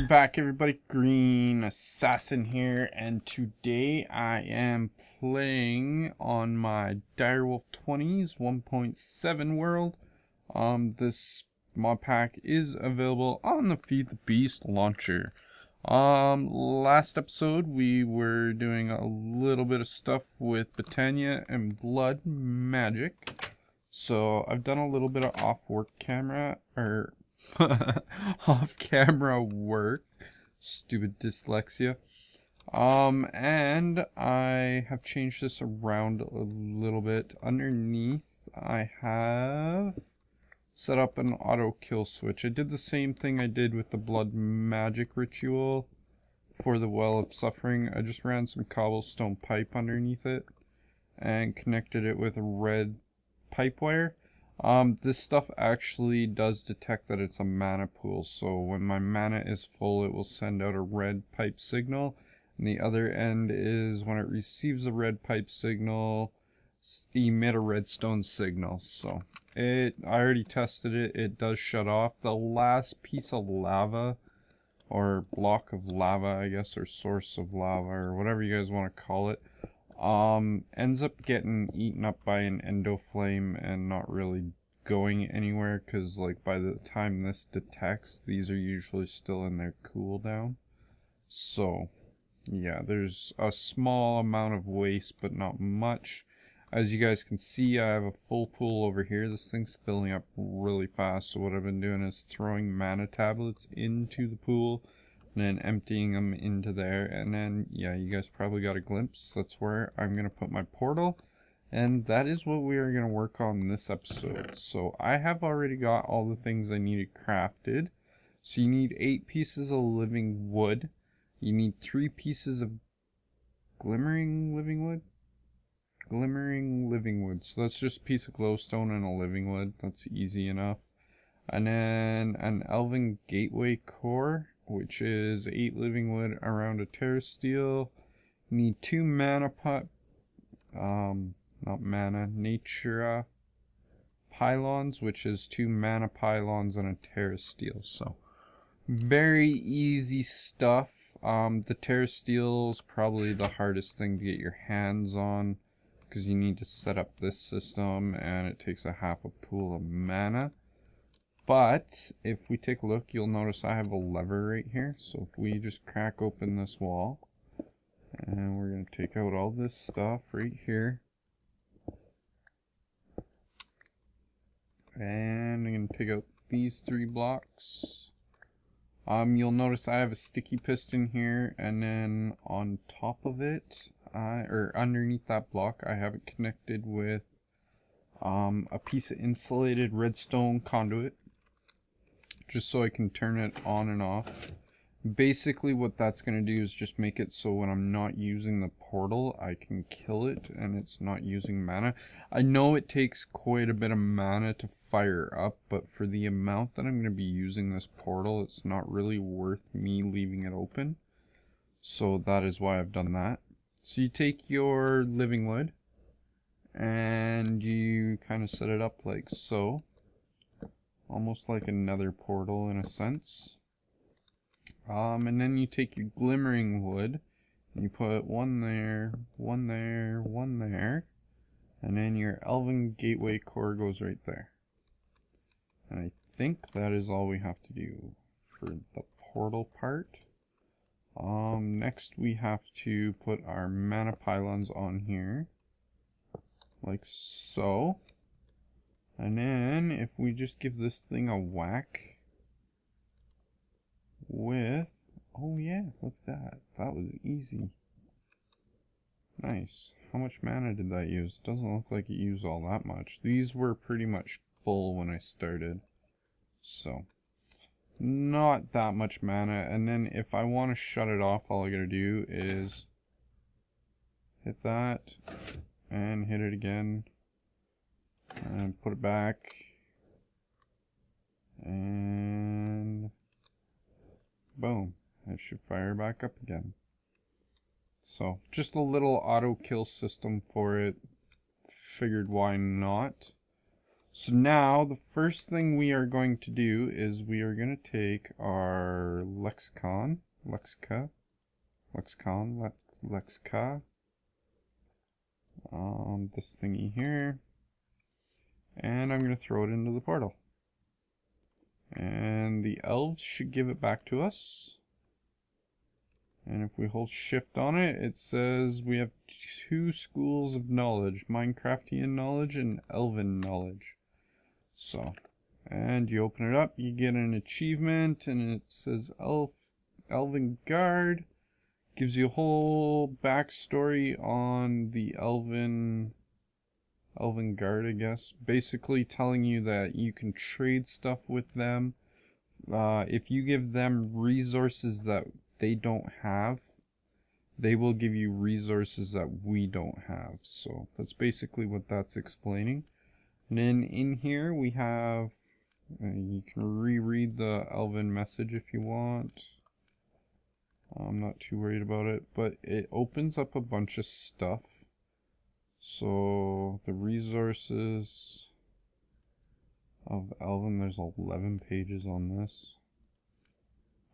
Welcome back, everybody. Green Assassin here, and today I am playing on my Direwolf20's 1.7 world. This mod pack is available on the Feed the Beast launcher. Last episode we were doing a little bit of stuff with Botania and Blood Magic. So I've done a little bit of off-work camera, or off-camera work. Stupid dyslexia. And I have changed this around a little bit. Underneath, I have set up an auto kill switch. I did the same thing I did with the Blood Magic ritual for the Well of Suffering. I just ran some cobblestone pipe underneath it and connected it with a red pipe wire. This stuff actually does detect that it's a mana pool, so when my mana is full, it will send out a red pipe signal, and the other end is when it receives a red pipe signal, emit a redstone signal. So I already tested it. It does shut off. The last piece of lava, or block of lava, I guess, or source of lava, or whatever you guys want to call it, ends up getting eaten up by an endoflame and not really going anywhere, because like by the time this detects, these are usually still in their cooldown. So yeah, there's a small amount of waste, but not much. As you guys can see, I have a full pool over here. This thing's filling up really fast, so what I've been doing is throwing mana tablets into the pool and then emptying them into there, and then yeah, you guys probably got a glimpse. That's where I'm gonna put my portal, and that is what we are gonna work on this episode. So I have already got all the things I needed crafted. So you need 8 pieces of living wood, you need 3 pieces of glimmering living wood, so that's just a piece of glowstone and a living wood. That's easy enough. And then an elven gateway core, which is 8 living wood around a terra steel. You need 2 mana natura pylons, which is 2 mana pylons and a terra steel. So very easy stuff. The terra steel is probably the hardest thing to get your hands on, because you need to set up this system and it takes a half a pool of mana. But if we take a look, you'll notice I have a lever right here. So if we just crack open this wall, and we're going to take out all this stuff right here. And I'm going to take out these 3 blocks. You'll notice I have a sticky piston here, and then on top of it, or underneath that block, I have it connected with a piece of insulated redstone conduit, just so I can turn it on and off. Basically what that's going to do is just make it so when I'm not using the portal, I can kill it and it's not using mana. I know it takes quite a bit of mana to fire up, but for the amount that I'm going to be using this portal, it's not really worth me leaving it open. So that is why I've done that. So you take your living wood and you kind of set it up like so. Almost like another portal in a sense. And then you take your glimmering wood and you put one there, one there, one there, and then your elven gateway core goes right there. And I think that is all we have to do for the portal part. Next we have to put our mana pylons on here, like so. And then if we just give this thing a whack with, oh yeah, look at that. That was easy. Nice. How much mana did that use? It doesn't look like it used all that much. These were pretty much full when I started. So, not that much mana. And then if I want to shut it off, all I gotta do is hit that and hit it again. And put it back, and boom, it should fire back up again. So just a little auto kill system for it. Figured why not. So now the first thing we are going to do is we are going to take our lexicon, lexica, lexicon, lexica. This thingy here. And I'm going to throw it into the portal. And the elves should give it back to us. And if we hold shift on it, it says we have 2 schools of knowledge. Minecraftian knowledge and elven knowledge. So, and you open it up, you get an achievement, and it says Elven Guard. Gives you a whole backstory on the Elven Guard, I guess. Basically telling you that you can trade stuff with them. If you give them resources that they don't have, they will give you resources that we don't have. So that's basically what that's explaining. And then in here we have, you can reread the Elven message if you want. I'm not too worried about it, but it opens up a bunch of stuff. So the resources of Elven, there's 11 pages on this.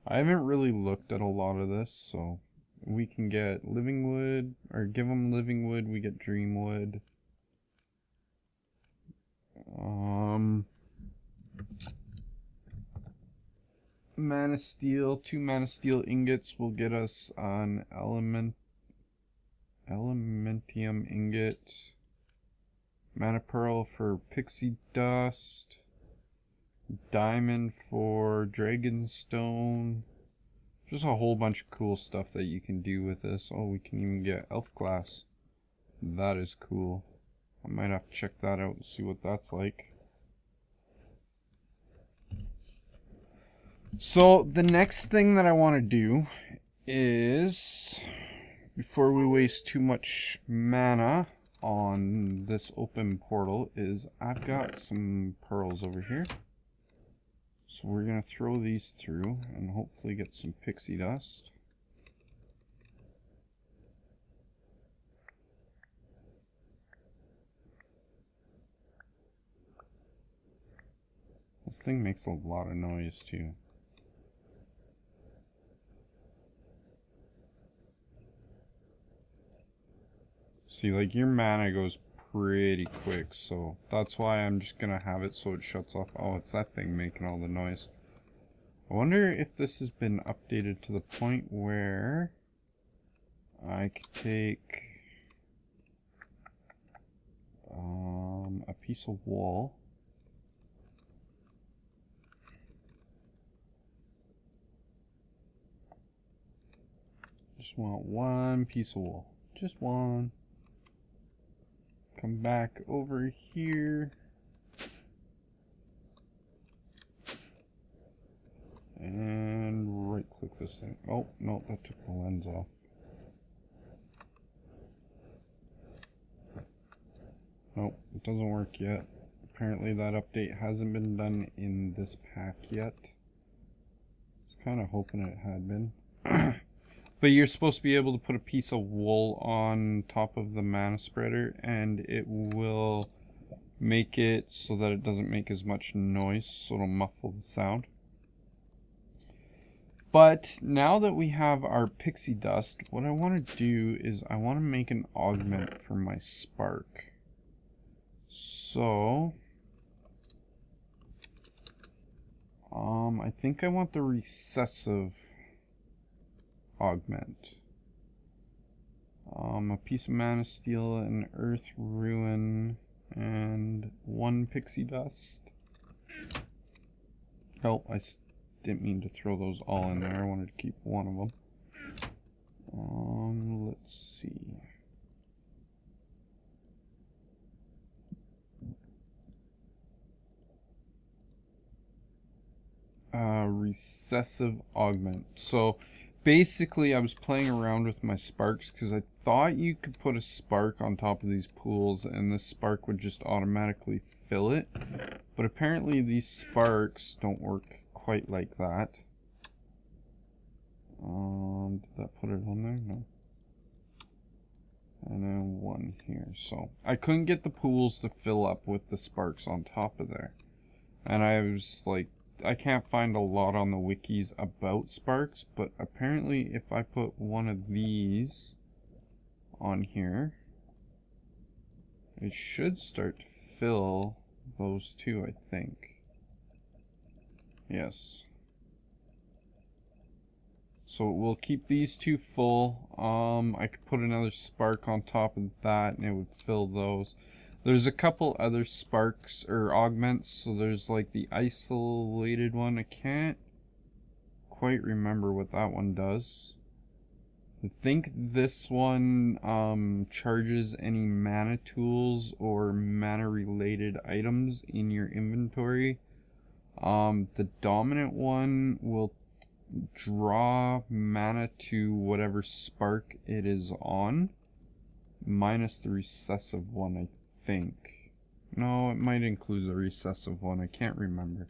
I haven't really looked at a lot of this, so we can get living wood, or give them living wood, we get dream wood. Mana steel, 2 mana steel ingots will get us an elementium ingot. Mana pearl for pixie dust. Diamond for dragonstone. Just a whole bunch of cool stuff that you can do with this. Oh, we can even get elf glass. That is cool. I might have to check that out and see what that's like. So the next thing that I want to do is, before we waste too much mana on this open portal, is I've got some pearls over here. So we're going to throw these through and hopefully get some pixie dust. This thing makes a lot of noise too. See, like, your mana goes pretty quick, so that's why I'm just gonna have it so it shuts off. Oh, it's that thing making all the noise. I wonder if this has been updated to the point where I could take a piece of wool. Just want 1 piece of wool. Just 1. Come back over here. And right click this thing. Oh, no, that took the lens off. Nope, it doesn't work yet. Apparently that update hasn't been done in this pack yet. I was kind of hoping it had been. But you're supposed to be able to put a piece of wool on top of the mana spreader and it will make it so that it doesn't make as much noise, so it'll muffle the sound. But now that we have our pixie dust, what I want to do is I want to make an augment for my spark. So I think I want the recessive augment. A piece of mana steel, an earth ruin, and 1 pixie dust. Oh, I didn't mean to throw those all in there. I wanted to keep 1 of them. Let's see. Recessive augment. So basically I was playing around with my sparks because I thought you could put a spark on top of these pools and this spark would just automatically fill it. But apparently these sparks don't work quite like that. Did that put it on there? No. And then 1 here. So I couldn't get the pools to fill up with the sparks on top of there. And I was like, I can't find a lot on the wikis about sparks, but apparently if I put one of these on here, it should start to fill those two, I think. Yes. So we'll keep these two full. I could put another spark on top of that and it would fill those. There's a couple other sparks or augments. So there's like the isolated one. I can't quite remember what that one does. I think this one charges any mana tools or mana related items in your inventory. The dominant one will draw mana to whatever spark it is on, minus the recessive one, I think. No, it might include the recessive one, I can't remember.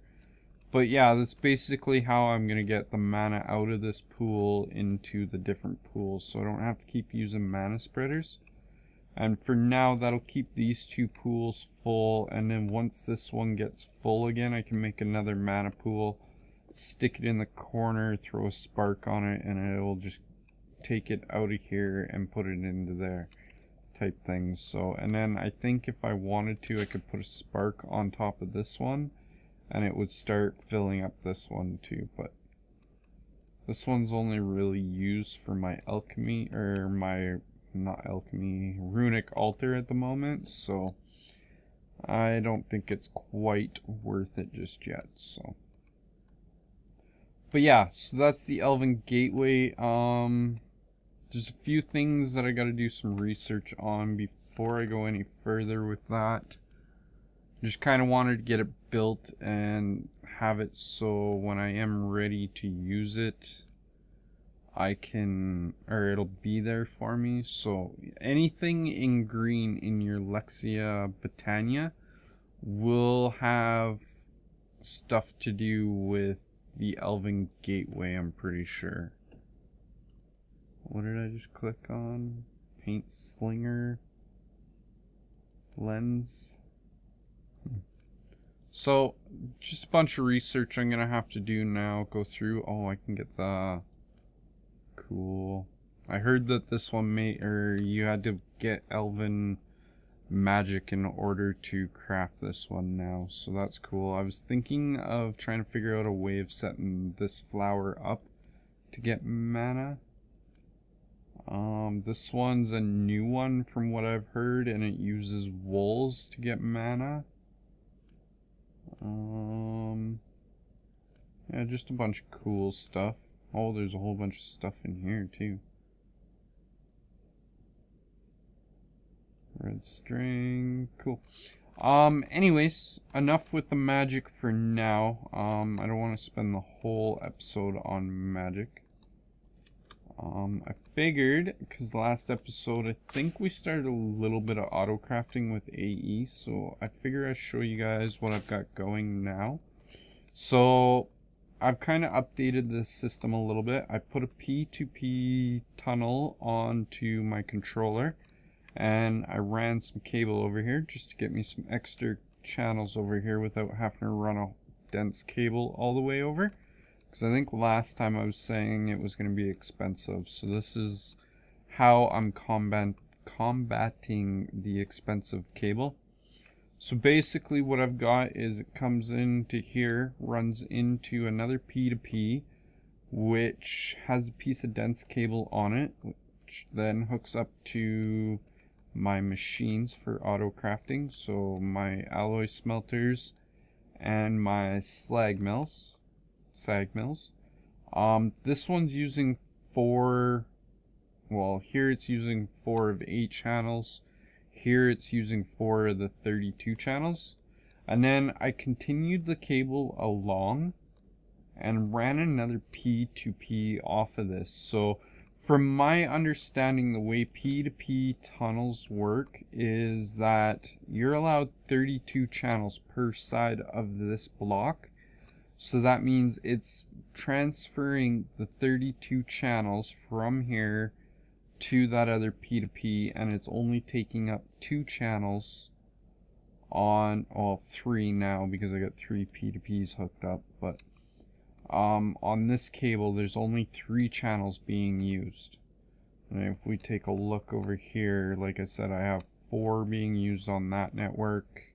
But yeah, that's basically how I'm going to get the mana out of this pool into the different pools, so I don't have to keep using mana spreaders. And for now, that'll keep these two pools full, and then once this one gets full again, I can make another mana pool, stick it in the corner, throw a spark on it, and it will just take it out of here and put it into there type thing. So, and then I think if I wanted to, I could put a spark on top of this one, and it would start filling up this one too. But this one's only really used for my alchemy, or my, not alchemy, runic altar at the moment, so I don't think it's quite worth it just yet. So, but yeah, so that's the Elven Gateway. There's a few things that I gotta do some research on before I go any further with that. Just kind of wanted to get it built and have it so when I am ready to use it, I can, or it'll be there for me. So anything in green in your Lexia Botania will have stuff to do with the Elven Gateway, I'm pretty sure. What did I just click on? Paint Slinger Lens. So just a bunch of research I'm gonna have to do now. Go through. Oh, I can get the cool. I heard that this one you had to get Elven magic in order to craft this one now, so that's cool. I was thinking of trying to figure out a way of setting this flower up to get mana. This one's a new one from what I've heard, and it uses wools to get mana. Yeah, just a bunch of cool stuff. Oh, there's a whole bunch of stuff in here too. Red string, cool. Anyways, enough with the magic for now. I don't want to spend the whole episode on magic. I figured, because last episode I think we started a little bit of auto crafting with AE, so I figure I'd show you guys what I've got going now. So I've kind of updated this system a little bit. I put a P2P tunnel onto my controller, and I ran some cable over here just to get me some extra channels over here without having to run a dense cable all the way over. Because I think last time I was saying it was going to be expensive. So this is how I'm combating the expensive cable. So basically what I've got is it comes into here, runs into another P2P, which has a piece of dense cable on it, which then hooks up to my machines for auto crafting. So my alloy smelters and my sag mills. This one's using 4, well, here it's using 4 of 8 channels. Here it's using 4 of the 32 channels. And then I continued the cable along and ran another P2P off of this. So from my understanding, the way P2P tunnels work is that you're allowed 32 channels per side of this block. So that means it's transferring the 32 channels from here to that other P2P, and it's only taking up 2 channels on, well, 3 now because I got 3 P2Ps hooked up, but on this cable there's only 3 channels being used. And if we take a look over here, like I said, I have 4 being used on that network,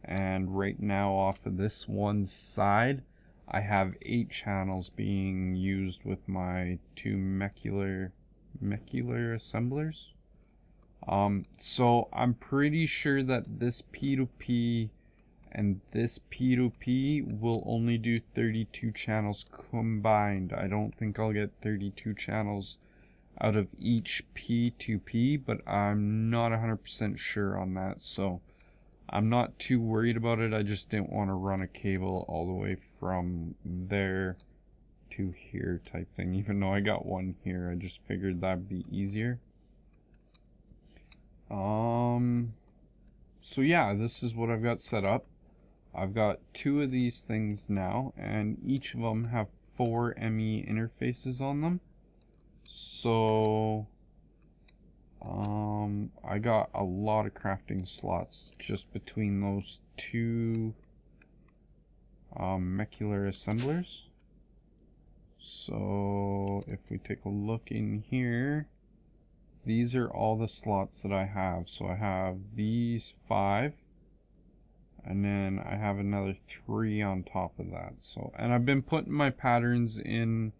and right now off of this one side I have 8 channels being used with my 2 MacLeod assemblers. So I'm pretty sure that this P2P and this P2P will only do 32 channels combined. I don't think I'll get 32 channels out of each P2P, but I'm not 100% sure on that, so I'm not too worried about it. I just didn't want to run a cable all the way from there to here type thing, even though I got one here. I just figured that'd be easier. So yeah, this is what I've got set up. I've got 2 of these things now, and each of them have 4 ME interfaces on them. So I got a lot of crafting slots just between those 2 MacLeod assemblers. So if we take a look in here, these are all the slots that I have. So I have these 5, and then I have another 3 on top of that. So, and I've been putting my patterns in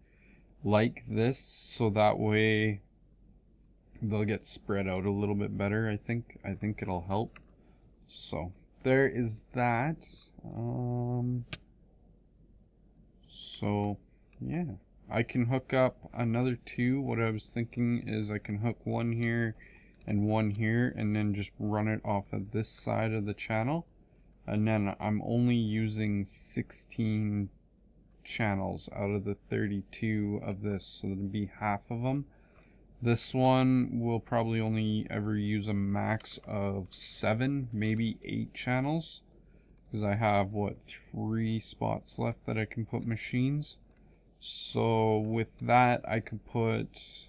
like this, so that way they'll get spread out a little bit better. I think it'll help. So there is that. So yeah, I can hook up another 2. What I was thinking is I can hook one here and one here, and then just run it off of this side of the channel, and then I'm only using 16 channels out of the 32 of this, so that'll be half of them. This one will probably only ever use a max of 7, maybe 8 channels, because I have, what, 3 spots left that I can put machines. So with that I could put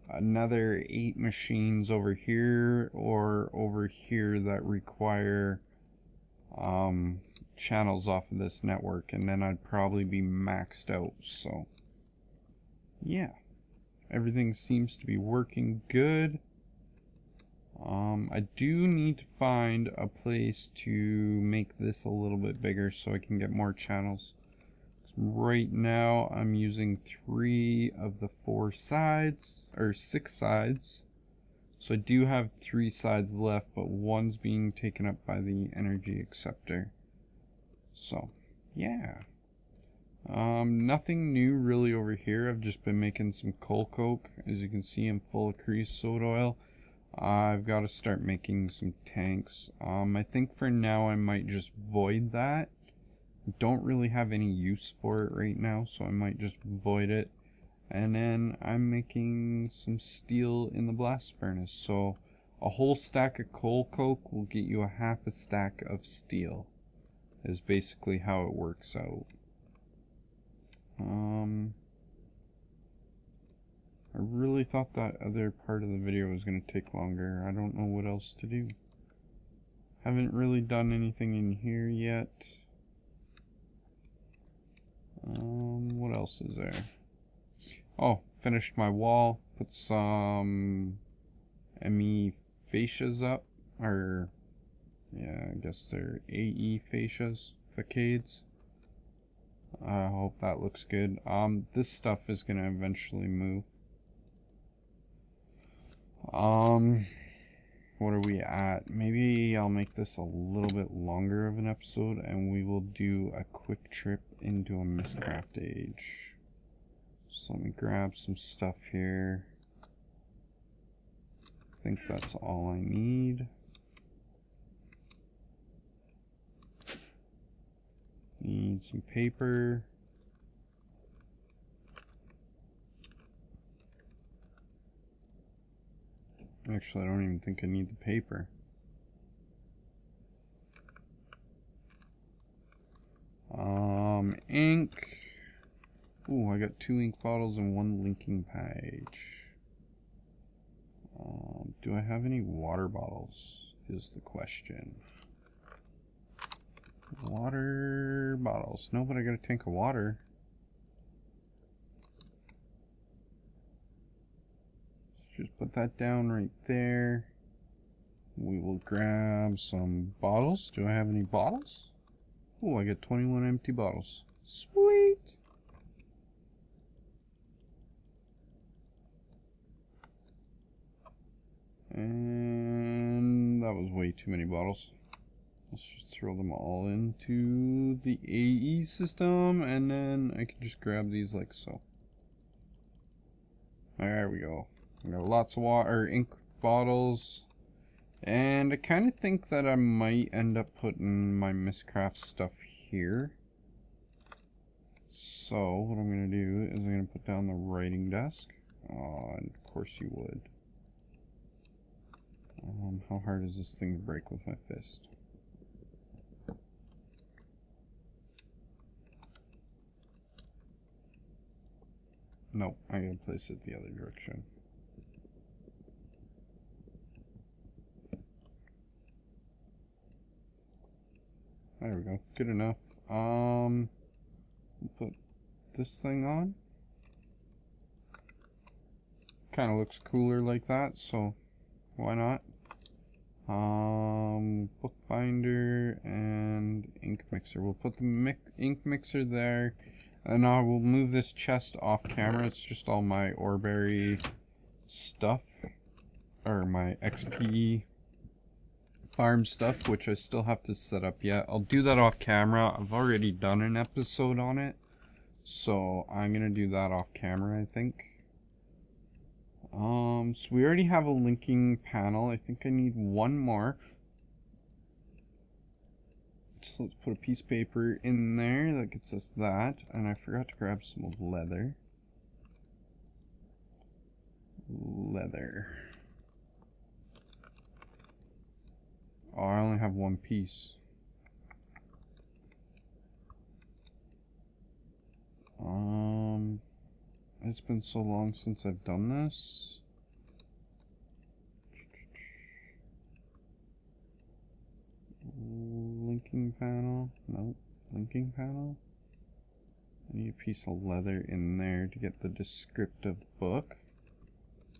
another 8 machines over here or over here that require channels off of this network, and then I'd probably be maxed out. So yeah, everything seems to be working good. I do need to find a place to make this a little bit bigger so I can get more channels. Right now I'm using 3 of the 4 sides, or 6 sides. So I do have 3 sides left, but one's being taken up by the energy acceptor. So yeah, nothing new really over here. I've just been making some coal coke. As you can see, I'm full of creosote oil. I've got to start making some tanks. I think for now I might just void that. Don't really have any use for it right now, so I might just void it. And then I'm making some steel in the blast furnace. So a whole stack of coal coke will get you a half a stack of steel, is basically how it works out. I really thought that other part of the video was going to take longer. I don't know what else to do. Haven't really done anything in here yet. What else is there? Oh, finished my wall. Put some ME fascias up. Or, yeah, I guess they're AE fascias. Facades. I hope that looks good. This stuff is going to eventually move. What are we at? Maybe I'll make this a little bit longer of an episode, and we will do a quick trip into a Mistcraft age. So let me grab some stuff here. I think that's all I need. Need some paper. Actually, I don't even think I need the paper. Ink. Ooh, I got 2 ink bottles and 1 linking page. Do I have any water bottles is the question. Water bottles. No, but I got a tank of water. Let's just put that down right there. We will grab some bottles. Do I have any bottles? Oh, I got 21 empty bottles. Sweet! And that was way too many bottles. Let's just throw them all into the AE system, and then I can just grab these like so. There we go. I got lots of water, ink bottles, and I kind of think that I might end up putting my Mistcraft stuff here. So what I'm gonna do is I'm gonna put down the writing desk. And of course you would. How hard is this thing to break with my fist? Nope, I gotta place it the other direction. There we go, good enough. Put this thing on. Kind of looks cooler like that, so why not? Bookbinder and ink mixer. We'll put the ink mixer there, and I will move this chest off camera. It's just all my Oreberry stuff, or my XP farm stuff, which I still have to set up yet. I'll do that off camera. I've already done an episode on it, so I'm gonna do that off camera, I think. So we already have a linking panel. I think I need one more. So let's put a piece of paper in there that gets us that. And I forgot to grab some leather. Oh, I only have one piece. It's been so long since I've done this. Linking panel. Nope. Linking panel. I need a piece of leather in there to get the descriptive book.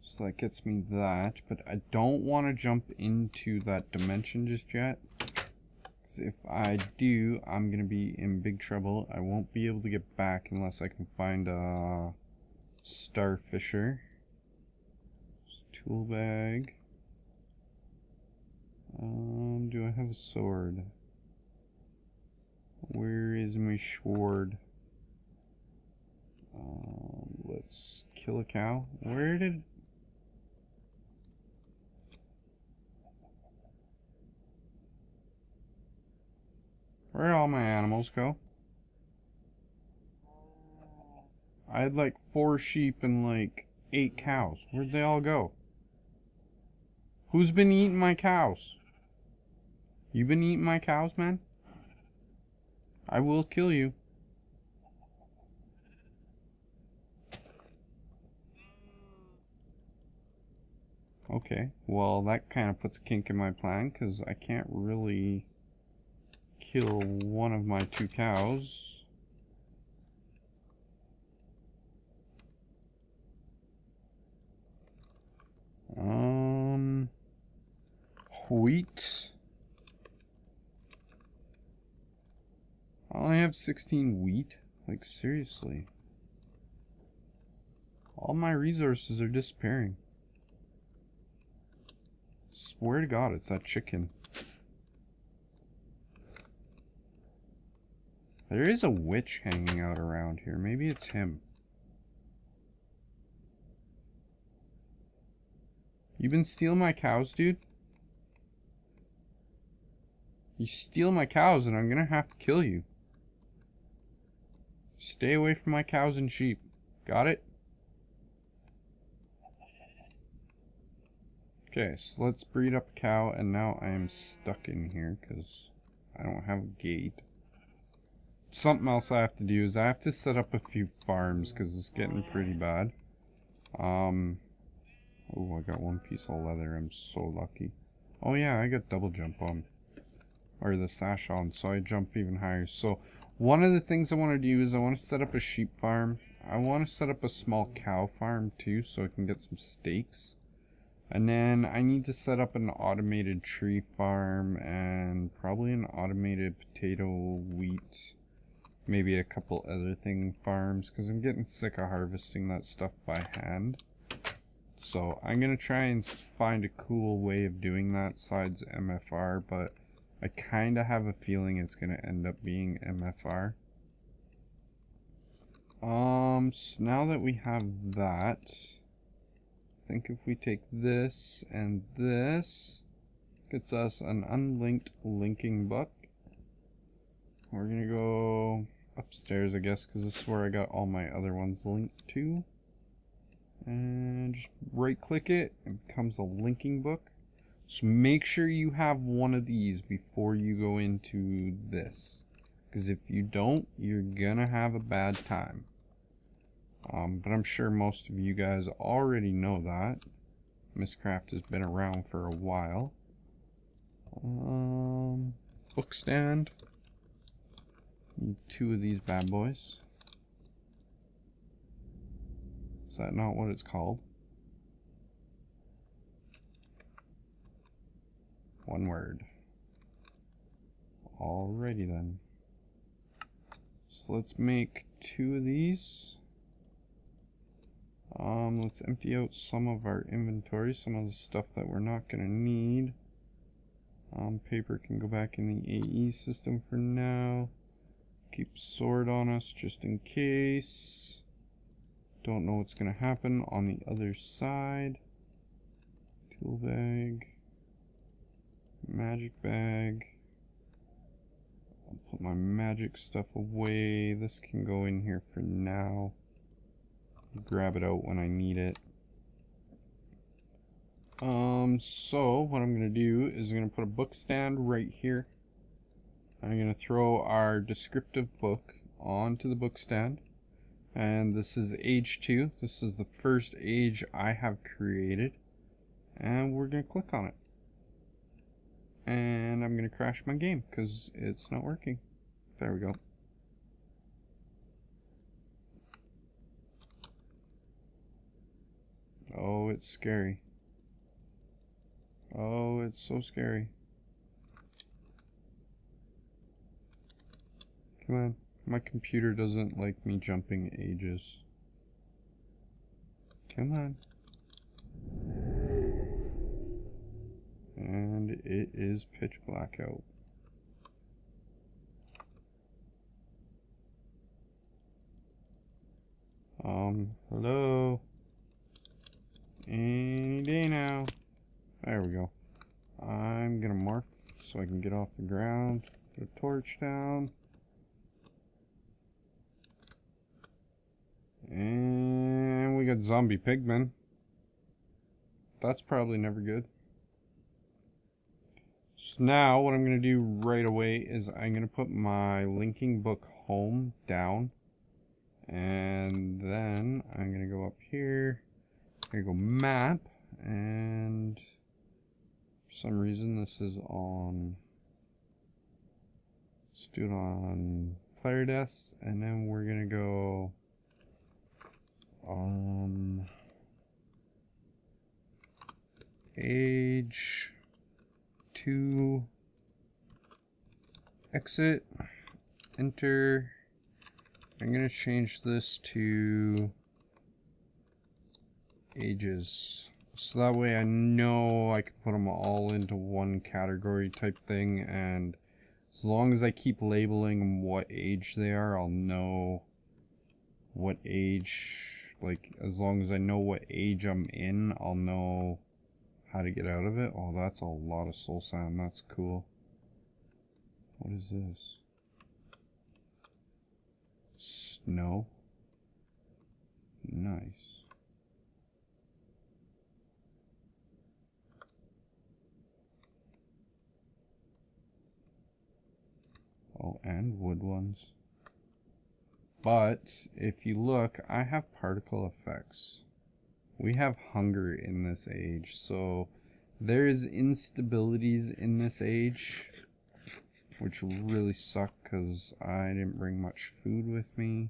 So that gets me that. But I don't want to jump into that dimension just yet. Because if I do, I'm going to be in big trouble. I won't be able to get back unless I can find a starfisher. Tool bag. Do I have a sword? Where is my sword? Let's kill a cow. Where'd all my animals go? I had like 4 sheep and like 8 cows. Where'd they all go? Who's been eating my cows? You been eating my cows, man? I will kill you. Okay, well that kind of puts a kink in my plan, because I can't really kill one of my 2 cows. Wheat. I only have 16 wheat. Like, seriously. All my resources are disappearing. Swear to God, it's that chicken. There is a witch hanging out around here. Maybe it's him. You been stealing my cows, dude? You steal my cows and I'm gonna have to kill you. Stay away from my cows and sheep. Got it? Okay, so let's breed up a cow, and now I am stuck in here because I don't have a gate. Something else I have to do is I have to set up a few farms because it's getting pretty bad. Oh, I got 1 piece of leather. I'm so lucky. Oh yeah, I got double jump on. or the sash on, so I jump even higher. So one of the things I want to do is I want to set up a sheep farm. I want to set up a small cow farm too, so I can get some steaks. And then I need to set up an automated tree farm and probably an automated potato, wheat, maybe a couple other farms, because I'm getting sick of harvesting that stuff by hand. So I'm going to try and find a cool way of doing that besides MFR, but I kind of have a feeling it's going to end up being MFR. So now that we have that, I think if we take this and this, gets us an unlinked linking book. We're going to go upstairs, I guess, because this is where I got all my other ones linked to. And just right click it, and it becomes a linking book. So make sure you have one of these before you go into this, because if you don't, you're gonna have a bad time. But I'm sure most of you guys already know that. Mistcraft has been around for a while. Book stand. Need 2 of these bad boys. Is that not what it's called? One word. Alrighty then. So let's make 2 of these. Let's empty out some of our inventory, some of the stuff that we're not going to need. Paper can go back in the AE system for now. Keep sword on us just in case. Don't know what's going to happen on the other side. Tool bag. Magic bag. I'll put my magic stuff away. This can go in here for now. Grab it out when I need it. So what I'm going to do is I'm going to put a book stand right here. I'm going to throw our descriptive book onto the book stand. And this is age 2. This is the first age I have created. And we're going to click on it. And I'm going to crash my game because it's not working. There we go. Oh, it's scary. Oh, it's so scary. Come on. My computer doesn't like me jumping ages. Come on. And it is pitch black out. Hello? Any day now. There we go. I'm gonna morph so I can get off the ground. Put a torch down. And we got zombie pigmen. That's probably never good. So now what I'm going to do right away is I'm going to put my linking book home down. And then I'm going to go up here. I'm going to go map. And for some reason this is on... Let's do it on player desks. And then we're going to go... age 2, exit, enter. I'm going to change this to ages, so that way I know I can put them all into one category type thing, and as long as I keep labeling what age they are, I'll know what age, like as long as I know what age I'm in, I'll know how to get out of it. Oh, that's a lot of soul sand. That's cool. What is this? Snow. Nice. Oh, and wood ones. But if you look, I have particle effects. We have hunger in this age, so there's instabilities in this age. which really sucked because I didn't bring much food with me.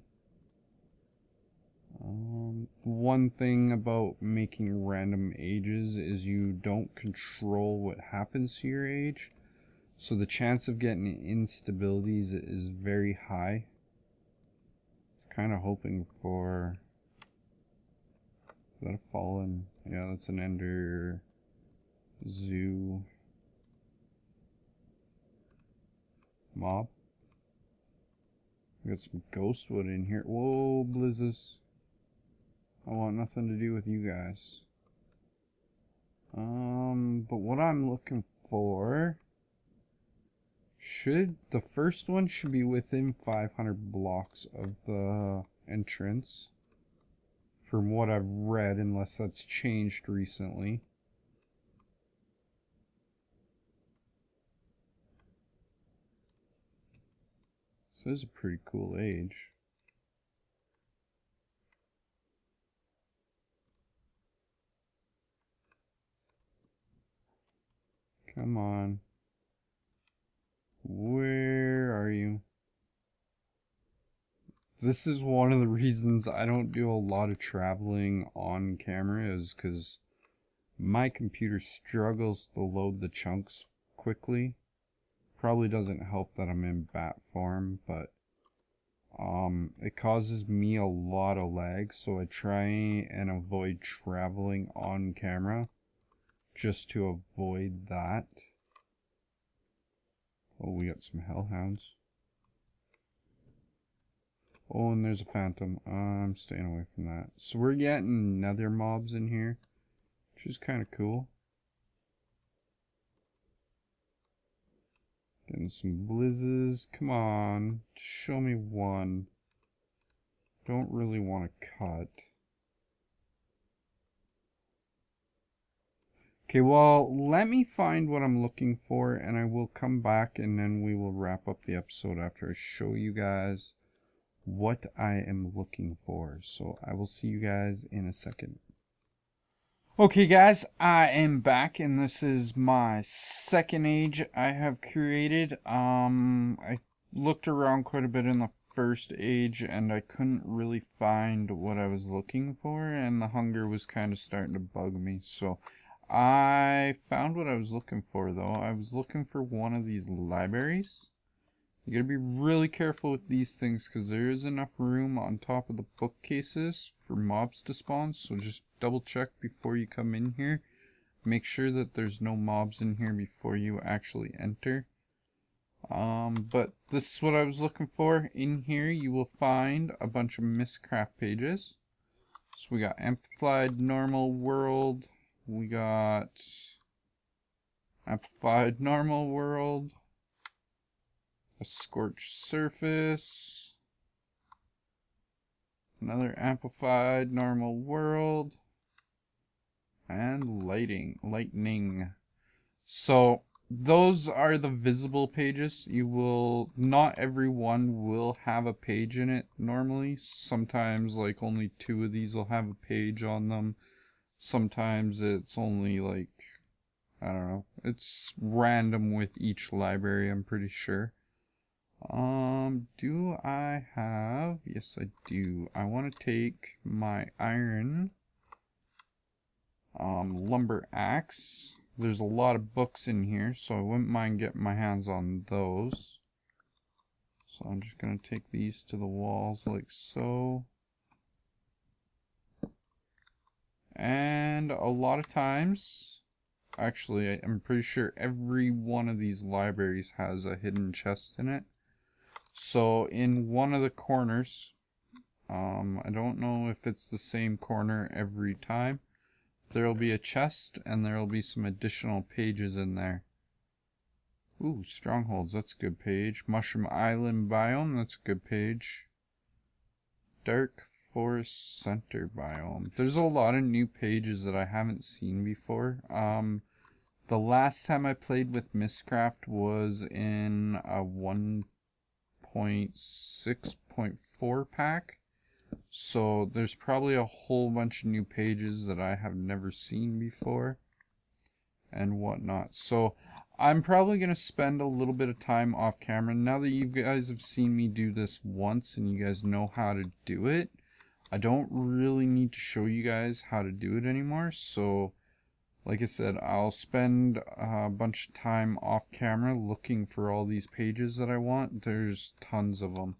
One thing about making random ages is you don't control what happens to your age, so the chance of getting instabilities is very high. Kind of hoping for... Is that a fallen? Yeah, that's an ender zoo mob. We got some ghost wood in here. Whoa, blizzes. I want nothing to do with you guys. But what I'm looking for... the first one should be within 500 blocks of the entrance, from what I've read, unless that's changed recently. So this is a pretty cool age. Come on. Where are you? This is one of the reasons I don't do a lot of traveling on camera, is because my computer struggles to load the chunks quickly. Probably doesn't help that I'm in bat form, but it causes me a lot of lag, so I try and avoid traveling on camera just to avoid that. Oh, we got some hellhounds. Oh, and there's a phantom. I'm staying away from that. So we're getting nether mobs in here, which is kind of cool. Getting some blizzes. Come on, show me one. Don't really want to cut. Okay, well, let me find what I'm looking for, and I will come back, and then we will wrap up the episode after I show you guys what I am looking for. So I will see you guys in a second. Okay guys, I am back, and this is my second age I have created. I looked around quite a bit in the first age, and I couldn't really find what I was looking for, and the hunger was kind of starting to bug me. So I found what I was looking for, though. I was looking for one of these libraries. You gotta be really careful with these things, because there is enough room on top of the bookcases for mobs to spawn, so just double check before you come in here. Make sure that there's no mobs in here before you actually enter. But this is what I was looking for. In here you will find a bunch of Miscraft pages. So we got Amplified Normal World. We got Amplified Normal World, a Scorched Surface, another Amplified Normal World, and Lightning. So those are the visible pages. Not every one will have a page in it normally. Sometimes like only 2 of these will have a page on them. Sometimes it's only like, I don't know, it's random with each library, I'm pretty sure. Do I have, yes I do. I want to take my iron lumber axe. There's a lot of books in here, so I wouldn't mind getting my hands on those. So I'm just going to take these to the walls like so. And a lot of times, actually I'm pretty sure every one of these libraries has a hidden chest in it. So in one of the corners, I don't know if it's the same corner every time, there'll be a chest and there'll be some additional pages in there. Ooh, strongholds, that's a good page. Mushroom Island biome, that's a good page. Dark Forest Center biome. There's a lot of new pages that I haven't seen before. The last time I played with Miscraft was in a 1.6.4 pack. So there's probably a whole bunch of new pages that I have never seen before and whatnot. So I'm probably going to spend a little bit of time off camera. Now that you guys have seen me do this once and you guys know how to do it, I don't really need to show you guys how to do it anymore. So, like I said, I'll spend a bunch of time off camera looking for all these pages that I want. There's tons of them.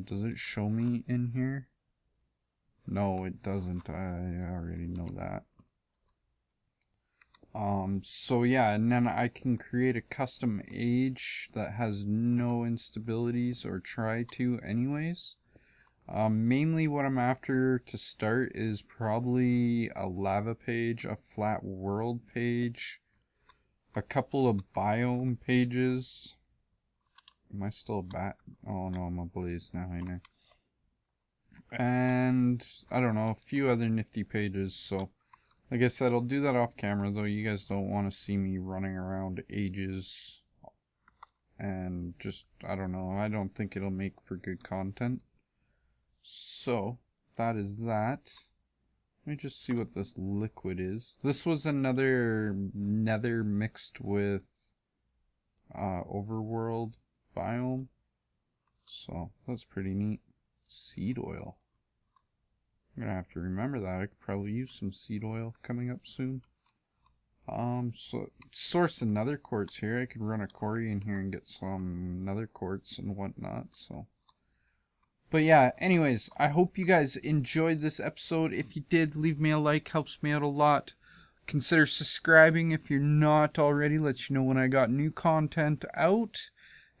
Does it show me in here? No, it doesn't. I already know that. So yeah, and then I can create a custom age that has no instabilities, or try to anyways. Mainly what I'm after to start is probably a lava page, a flat world page, a couple of biome pages. Am I still a bat? Oh no, I'm a blaze now, I know. And I don't know, a few other nifty pages. So like I said, I'll do that off camera, though. You guys don't want to see me running around ages and just, I don't know, I don't think it'll make for good content. So that is that. Let me just see what this liquid is. This was another nether mixed with overworld biome, so that's pretty neat. Seed oil. I'm gonna have to remember that. I could probably use some seed oil coming up soon. So source another quartz here. I could run a quarry in here and get some nether quartz and whatnot. So, but yeah. Anyways, I hope you guys enjoyed this episode. If you did, leave me a like. Helps me out a lot. Consider subscribing if you're not already. Let you know when I got new content out.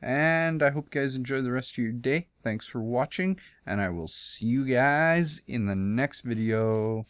And I hope you guys enjoy the rest of your day. Thanks for watching, and I will see you guys in the next video.